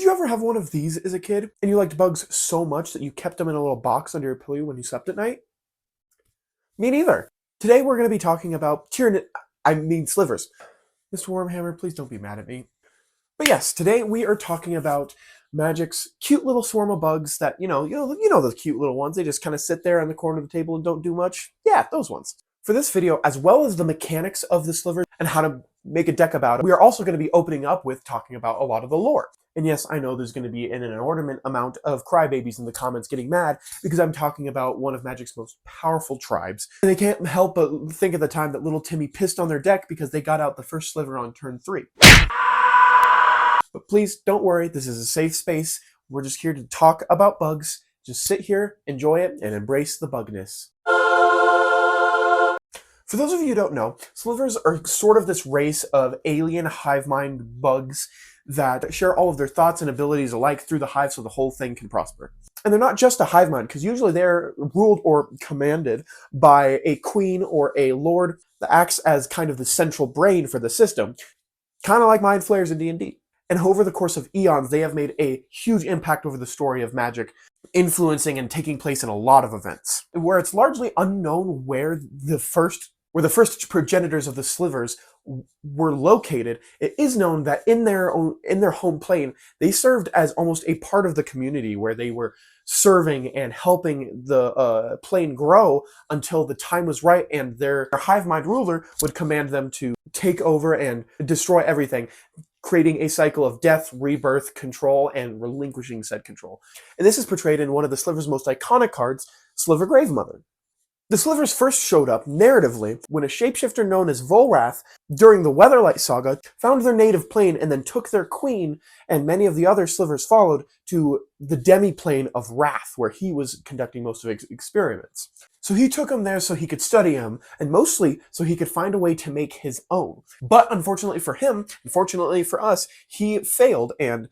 you ever have one of these as a kid, and you liked bugs so much that you kept them in a little box under your pillow when you slept at night? Me neither. Today we're going to be talking about slivers. Mr. Wormhammer, please don't be mad at me. But yes, today we are talking about Magic's cute little swarm of bugs that, you know those cute little ones. They just kind of sit there on the corner of the table and don't do much. Yeah, those ones. For this video, as well as the mechanics of the slivers and how to make a deck about it, we are also going to be opening up with talking about a lot of the lore. And yes, I know there's going to be an inordinate amount of crybabies in the comments getting mad because I'm talking about one of Magic's most powerful tribes. And they can't help but think of the time that little Timmy pissed on their deck because they got out the first sliver on turn 3. But please, don't worry, this is a safe space. We're just here to talk about bugs. Just sit here, enjoy it, and embrace the bugness. For those of you who don't know, slivers are sort of this race of alien hive mind bugs that share all of their thoughts and abilities alike through the hive so the whole thing can prosper. And they're not just a hive mind, because usually they're ruled or commanded by a queen or a lord that acts as kind of the central brain for the system, kind of like mind flayers in D&D. And over the course of eons, they have made a huge impact over the story of Magic, influencing and taking place in a lot of events. Where it's largely unknown where the first progenitors of the slivers were located, it is known that in their home plane, they served as almost a part of the community where they were serving and helping the plane grow until the time was right and their hive mind ruler would command them to take over and destroy everything, creating a cycle of death, rebirth, control, and relinquishing said control. And this is portrayed in one of the Sliver's most iconic cards, Sliver Gravemother. The Slivers first showed up narratively when a shapeshifter known as Volrath, during the Weatherlight Saga, found their native plane and then took their queen, and many of the other Slivers followed, to the demi-plane of Wrath, where he was conducting most of his experiments. So he took him there so he could study him, and mostly so he could find a way to make his own. But unfortunately for him, unfortunately for us, he failed and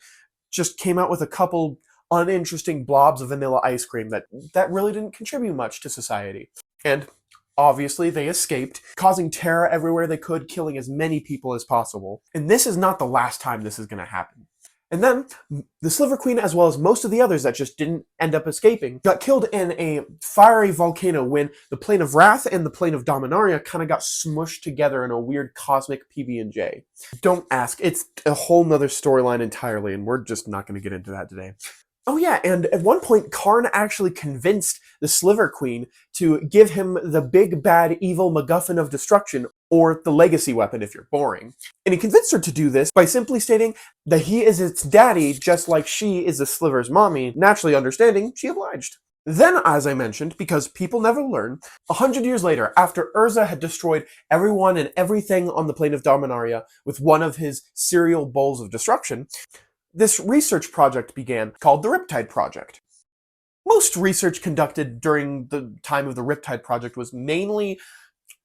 just came out with a couple uninteresting blobs of vanilla ice cream that really didn't contribute much to society. And obviously they escaped, causing terror everywhere they could, killing as many people as possible. And this is not the last time this is going to happen. And then, the Sliver Queen, as well as most of the others that just didn't end up escaping, got killed in a fiery volcano when the plane of Wrath and the plane of Dominaria kind of got smushed together in a weird cosmic PB&J. Don't ask, it's a whole nother storyline entirely, and we're just not going to get into that today. Oh yeah, and at one point, Karn actually convinced the Sliver Queen to give him the big bad evil MacGuffin of destruction, or the legacy weapon if you're boring. And he convinced her to do this by simply stating that he is its daddy, just like she is the Sliver's mommy. Naturally understanding, she obliged. Then, as I mentioned, because people never learn, 100 years later, after Urza had destroyed everyone and everything on the plane of Dominaria with one of his serial bowls of destruction, this research project began, called the Riptide Project. Most research conducted during the time of the Riptide Project was mainly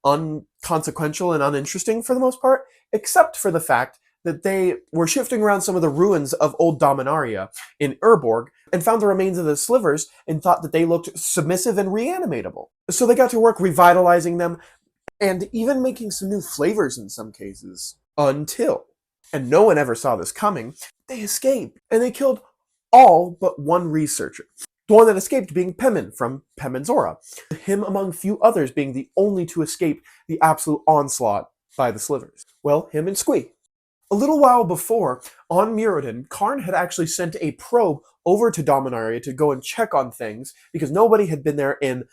unconsequential and uninteresting for the most part, except for the fact that they were shifting around some of the ruins of old Dominaria in Urborg and found the remains of the slivers and thought that they looked submissive and reanimatable. So they got to work revitalizing them and even making some new flavors in some cases. Until, and no one ever saw this coming, they escaped and they killed all but one researcher. The one that escaped being Pemin from Peminzora, him among few others being the only to escape the absolute onslaught by the slivers. Well, him and Squee. A little while before, on Muradin, Karn had actually sent a probe over to Dominaria to go and check on things because nobody had been there in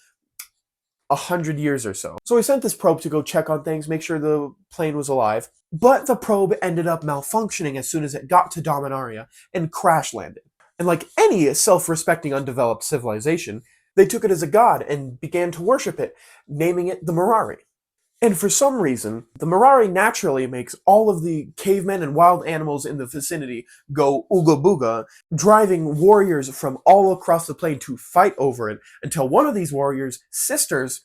100 years or so. So he sent this probe to go check on things, make sure the plane was alive. But the probe ended up malfunctioning as soon as it got to Dominaria and crash landed. And like any self-respecting undeveloped civilization, they took it as a god and began to worship it, naming it the Mirari. And for some reason, the Mirari naturally makes all of the cavemen and wild animals in the vicinity go ooga booga, driving warriors from all across the plane to fight over it, until one of these warriors' sisters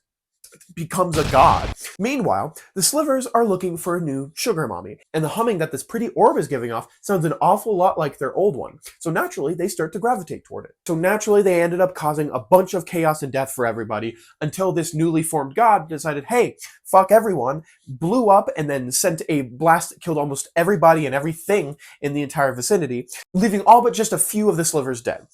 becomes a god. Meanwhile, the slivers are looking for a new sugar mommy, and the humming that this pretty orb is giving off sounds an awful lot like their old one. So naturally, they start to gravitate toward it. So naturally, they ended up causing a bunch of chaos and death for everybody until this newly formed god decided, hey, fuck everyone, blew up, and then sent a blast that killed almost everybody and everything in the entire vicinity, leaving all but just a few of the slivers dead.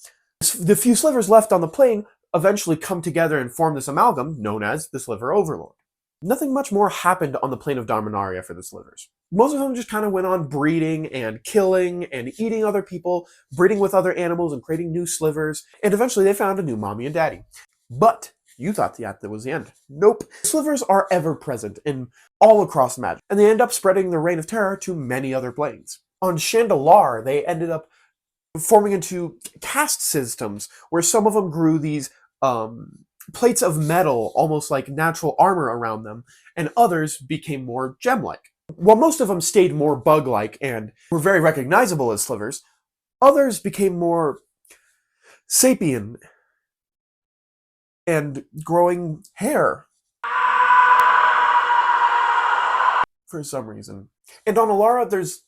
The few slivers left on the plane eventually come together and form this amalgam known as the Sliver Overlord. Nothing much more happened on the plane of Dominaria for the slivers. Most of them just kind of went on breeding and killing and eating other people, breeding with other animals and creating new slivers, and eventually they found a new mommy and daddy. But you thought that was the end. Nope. Slivers are ever present in all across magic, and they end up spreading their reign of terror to many other planes. On Chandelar, they ended up forming into caste systems where some of them grew these plates of metal, almost like natural armor around them, and others became more gem-like. While most of them stayed more bug-like and were very recognizable as slivers, others became more sapien and growing hair for some reason. And on Alara, there's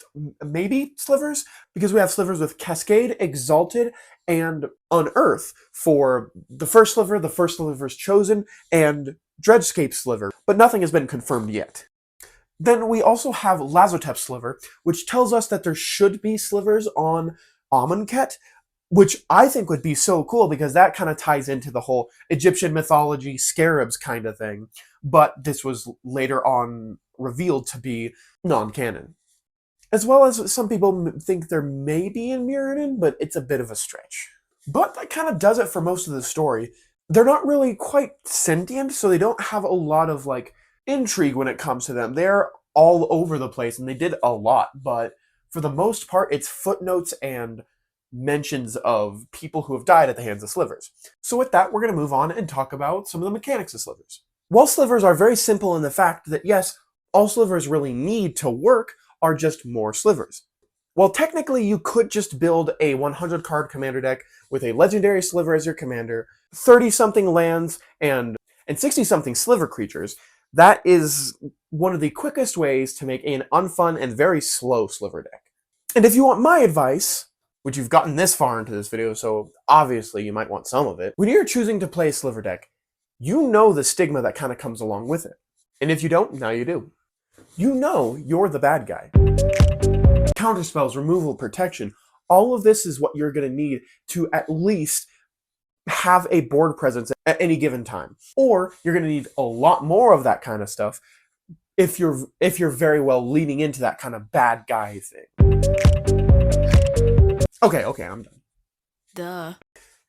maybe slivers, because we have slivers with Cascade, Exalted, and Unearth for the first sliver's chosen, and Dreadscape sliver, but nothing has been confirmed yet. Then we also have Lazotep sliver, which tells us that there should be slivers on Amonkhet, which I think would be so cool because that kind of ties into the whole Egyptian mythology scarabs kind of thing, but this was later on revealed to be non-canon. As well as some people think there may be in Mirrodin, but it's a bit of a stretch. But that kind of does it for most of the story. They're not really quite sentient, so they don't have a lot of, like, intrigue when it comes to them. They're all over the place, and they did a lot, but for the most part, it's footnotes and mentions of people who have died at the hands of slivers. So with that, we're going to move on and talk about some of the mechanics of slivers. While slivers are very simple in the fact that, yes, all slivers really need to work are just more slivers. Well, technically, you could just build a 100-card commander deck with a legendary sliver as your commander, 30-something lands, and 60-something sliver creatures. That is one of the quickest ways to make an unfun and very slow sliver deck. And if you want my advice, which you've gotten this far into this video, so obviously you might want some of it, when you're choosing to play a sliver deck, you know the stigma that kind of comes along with it. And if you don't, now you do. You know you're the bad guy. Counterspells, removal, protection, all of this is what you're going to need to at least have a board presence at any given time. Or you're going to need a lot more of that kind of stuff if you're very well leaning into that kind of bad guy thing. Okay, I'm done. Duh.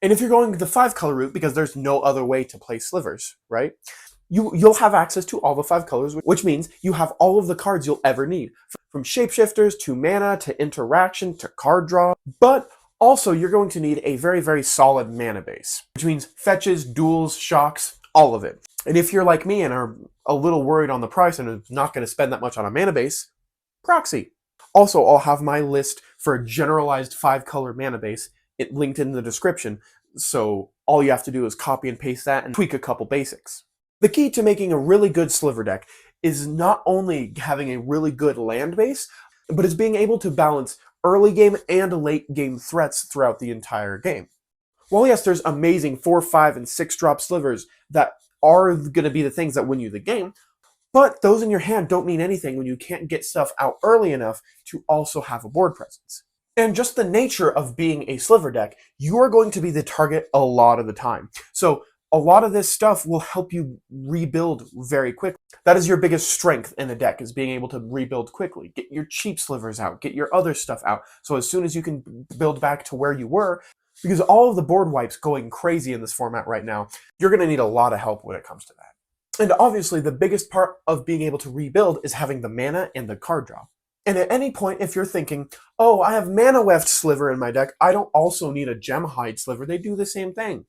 And if you're going the 5-color route, because there's no other way to play slivers, right? You'll have access to all the 5 colors, which means you have all of the cards you'll ever need. From shapeshifters, to mana, to interaction, to card draw. But also, you're going to need a very, very solid mana base, which means fetches, duels, shocks, all of it. And if you're like me and are a little worried on the price and are not going to spend that much on a mana base, proxy. Also, I'll have my list for a generalized 5-color mana base linked in the description, so all you have to do is copy and paste that and tweak a couple basics. The key to making a really good sliver deck is not only having a really good land base, but it's being able to balance early game and late game threats throughout the entire game. Well, yes, there's amazing 4, 5, and 6 drop slivers that are going to be the things that win you the game, but those in your hand don't mean anything when you can't get stuff out early enough to also have a board presence. And just the nature of being a sliver deck, you are going to be the target a lot of the time. So a lot of this stuff will help you rebuild very quickly. That is your biggest strength in a deck, is being able to rebuild quickly. Get your cheap slivers out, get your other stuff out, so as soon as you can build back to where you were, because all of the board wipes going crazy in this format right now, you're going to need a lot of help when it comes to that. And obviously, the biggest part of being able to rebuild is having the mana and the card draw. And at any point, if you're thinking, oh, I have Mana Weft Sliver in my deck, I don't also need a Gemhide Sliver, they do the same thing.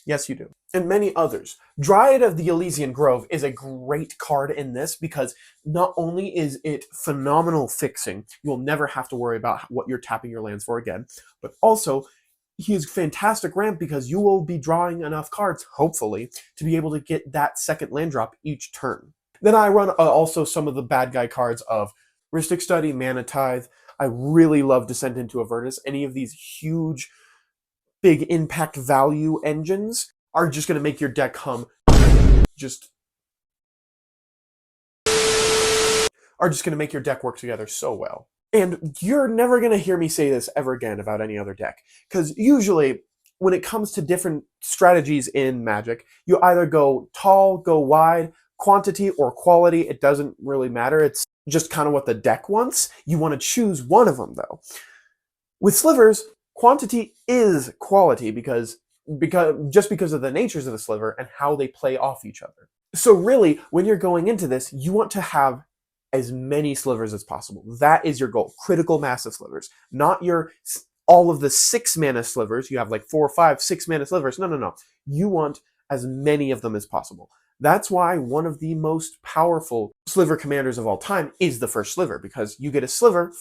Yes, you do. And many others. Dryad of the Elysian Grove is a great card in this because not only is it phenomenal fixing, you'll never have to worry about what you're tapping your lands for again, but also he is fantastic ramp because you will be drawing enough cards, hopefully, to be able to get that second land drop each turn. Then I run also some of the bad guy cards of Rhystic Study, Mana Tithe. I really love Descent into Avernus. Any of these huge, big impact value engines are just going to make your deck hum. Are just going to make your deck work together so well. And you're never going to hear me say this ever again about any other deck, because usually when it comes to different strategies in Magic, you either go tall, go wide, quantity or quality. It doesn't really matter. It's just kind of what the deck wants. You want to choose one of them, though. With slivers, quantity is quality because of the natures of the sliver and how they play off each other. So really, when you're going into this, you want to have as many slivers as possible. That is your goal. Critical mass of slivers. Not all of the 6 mana slivers. You have like 4, 5, 6 mana slivers. No. You want as many of them as possible. That's why one of the most powerful sliver commanders of all time is the first sliver, because you get a sliver,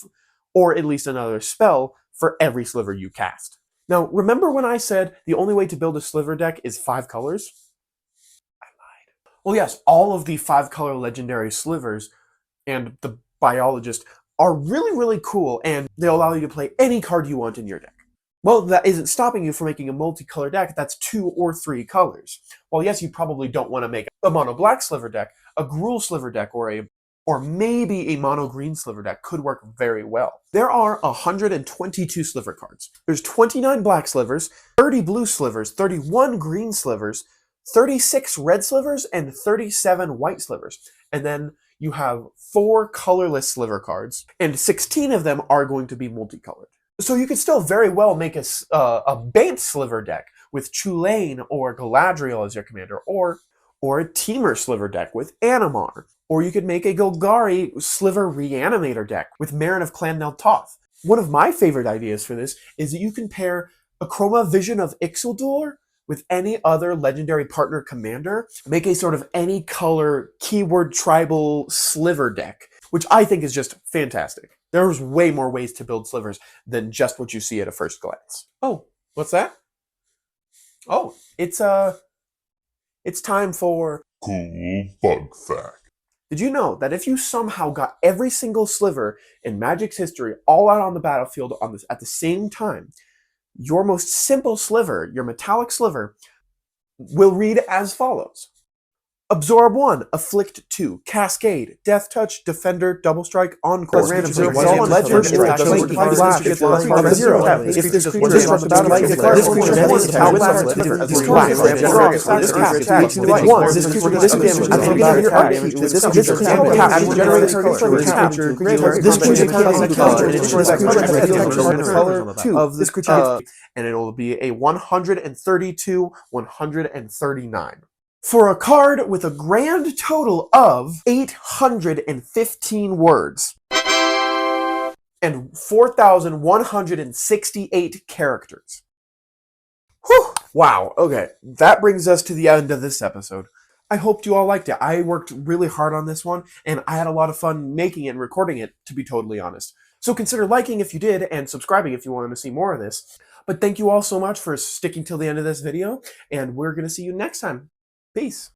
or at least another spell, for every sliver you cast. Now, remember when I said the only way to build a sliver deck is 5 colors? I lied. Well, yes, all of the 5-color legendary slivers and the biologist are really, really cool, and they allow you to play any card you want in your deck. Well, that isn't stopping you from making a multicolor deck that's 2 or 3 colors. Well, yes, you probably don't want to make a mono black sliver deck. A Gruul sliver deck or maybe a mono green sliver deck could work very well. There are 122 sliver cards. There's 29 black slivers, 30 blue slivers, 31 green slivers, 36 red slivers, and 37 white slivers. And then you have 4 colorless sliver cards, and 16 of them are going to be multicolored. So you could still very well make a Bant sliver deck with Chulane or Galadriel as your commander, or a Temur sliver deck with Animar. Or you could make a Golgari sliver reanimator deck with Marin of Clan Nel Toth. One of my favorite ideas for this is that you can pair a Chroma Vision of Ixildur with any other legendary partner commander, make a sort of any color keyword tribal sliver deck, which I think is just fantastic. There's way more ways to build slivers than just what you see at a first glance. Oh, what's that? Oh, it's time for Cool Bug Fact. Did you know that if you somehow got every single sliver in Magic's history all out on the battlefield at the same time, your most simple sliver, your metallic sliver, will read as follows. Absorb 1, Afflict 2, Cascade, Death Touch, Defender, Double Strike, Encore, Random, If there's a creature disrupt the battle, this creature has a and it'll be a 132, 139. For a card with a grand total of 815 words and 4,168 characters. Whew! Wow, okay, that brings us to the end of this episode. I hoped you all liked it. I worked really hard on this one, and I had a lot of fun making it and recording it, to be totally honest. So consider liking if you did, and subscribing if you wanted to see more of this. But thank you all so much for sticking till the end of this video, and we're going to see you next time. Peace.